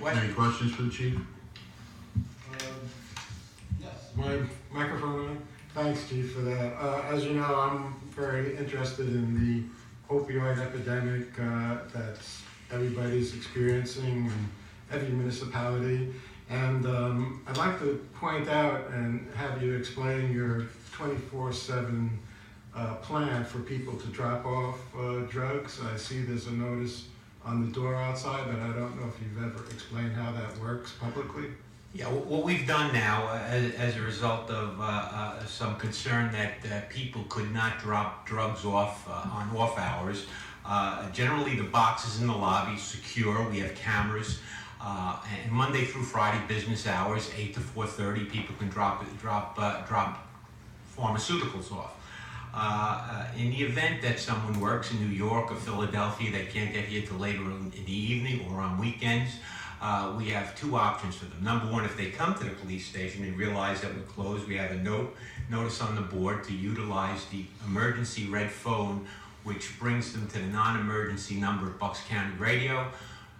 questions? Any questions for the chief? Yes. My microphone on? Thanks, Chief, for that. As you know, I'm very interested in the opioid epidemic that everybody's experiencing in every municipality. And I'd like to point out and have you explain your 24/7 plan for people to drop off drugs. I see there's a notice on the door outside, but I don't know if you've ever explained how that works publicly. Yeah, what we've done now, as a result of some concern that people could not drop drugs off on off hours, generally the box is in the lobby, secure. We have cameras, and Monday through Friday business hours, 8 to 4:30, people can drop pharmaceuticals off. In the event that someone works in New York or Philadelphia, they can't get here till later in the evening or on weekends, we have two options for them. Number one, if they come to the police station and realize that we're closed, we have a notice on the board to utilize the emergency red phone, which brings them to the non-emergency number at Bucks County Radio.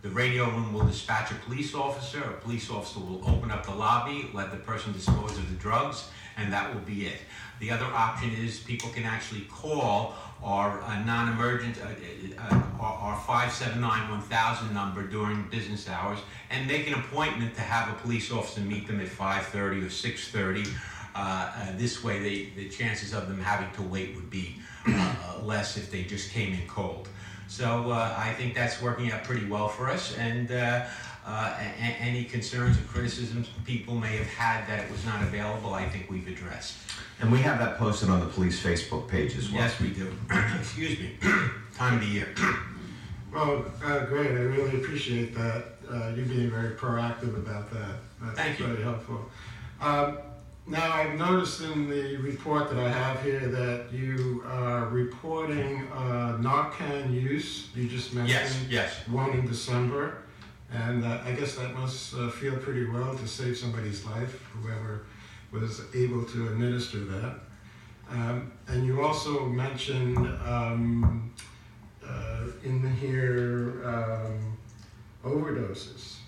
The radio room will dispatch a police officer. A police officer will open up the lobby, let the person dispose of the drugs, and that will be it. The other option is people can actually call our non-emergent, our 579-1000 number during business hours and make an appointment to have a police officer meet them at 5:30 or 6:30. This way the chances of them having to wait would be less if they just came in cold. So I think that's working out pretty well for us, and any concerns or criticisms people may have had that it was not available, I think we've addressed. And we have that posted on the police Facebook page as well. Yes, we do. Excuse me. Time of the year. Well, great. I really appreciate that. You being very proactive about that. That's Thank you. very helpful. Now, I've noticed in the report that I have here that you are reporting Narcan use. You just mentioned Yes. one in December. And I guess that must feel pretty well to save somebody's life, whoever was able to administer that. And you also mentioned in here overdoses.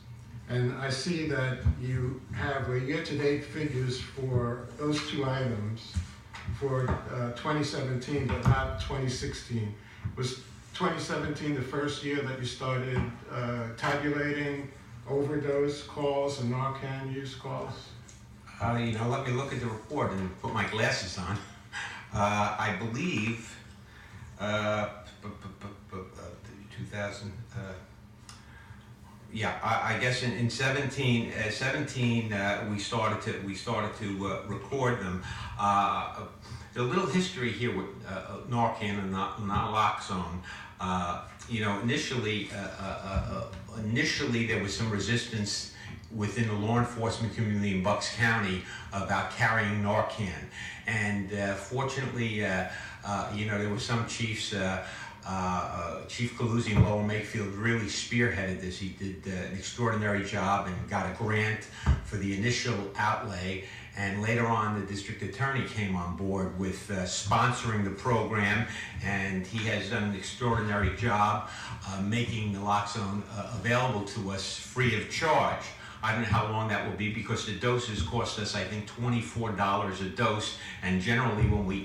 And I see that you have year-to-date figures for those two items for 2017, but not 2016. Was 2017 the first year that you started tabulating overdose calls and Narcan use calls? Let me look at the report and put my glasses on. I believe 2000. I guess in 17 we started to record them. There's a little history here with Narcan and naloxone. Initially there was some resistance within the law enforcement community in Bucks County about carrying Narcan, and fortunately, there were some chiefs. Chief Caluzzi in Lower Makefield really spearheaded this. He did an extraordinary job and got a grant for the initial outlay. And later on, the district attorney came on board with sponsoring the program, and he has done an extraordinary job making naloxone available to us free of charge. I don't know how long that will be because the doses cost us, I think, $24 a dose, and generally when we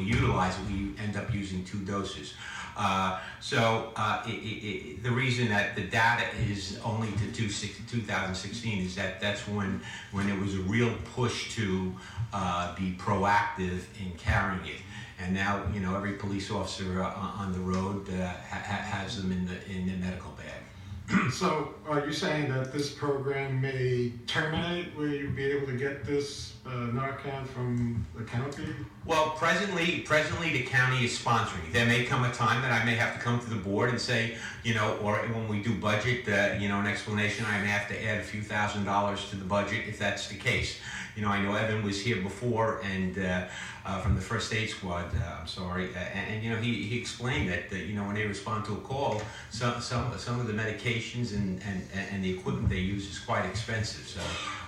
utilize it, we end up using 2 doses. The reason that the data is only to 2016 is that that's when there was a real push to be proactive in carrying it. And now, every police officer on the road has them in the medical bag. So are you saying that this program may terminate? Will you be able to get this Narcan from the county? Well, presently the county is sponsoring. There may come a time that I may have to come to the board and say, or when we do budget, an explanation, I may have to add a few $1,000s to the budget if that's the case. I know Evan was here before and from the first aid squad, and he explained that when they respond to a call, some of the medications and the equipment they use is quite expensive. So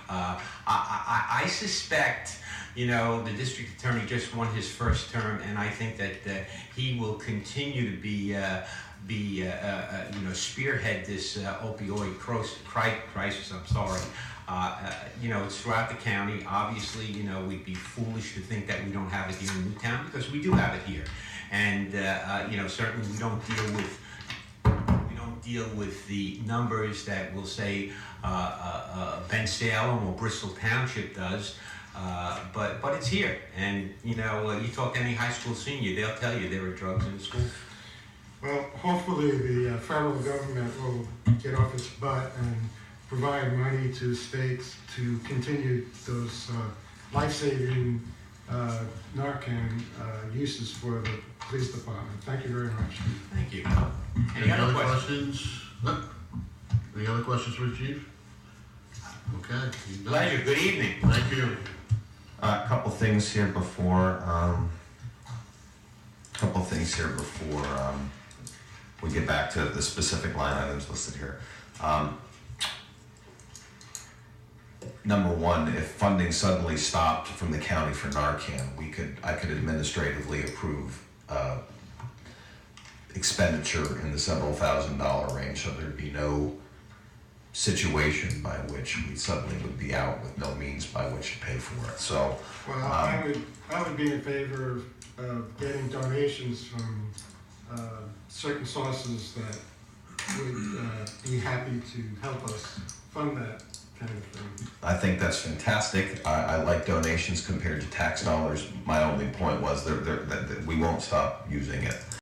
I suspect, the district attorney just won his first term, and I think that he will continue to be spearhead this opioid crisis. I'm sorry. It's throughout the county. Obviously, we'd be foolish to think that we don't have it here in Newtown, because we do have it here. And certainly we don't deal with the numbers that we'll say Bensalem or Bristol Township does. But it's here, and you talk to any high school senior, they'll tell you there are drugs in the school. Well, hopefully the federal government will get off its butt and provide money to states to continue those life-saving Narcan uses for the police department. Thank you very much. Thank you. Any other questions? Any other questions for the chief? Okay. Pleasure. Good evening. Thank you. A couple things here before we get back to the specific line items listed here. Number one, if funding suddenly stopped from the county for Narcan, I could administratively approve expenditure in the several $1,000s range, so there'd be no situation by which we suddenly would be out with no means by which to pay for it. So, Well, I would be in favor of getting donations from certain sources that would be happy to help us fund that kind of thing. I think that's fantastic. I like donations compared to tax dollars. My only point was that we won't stop using it.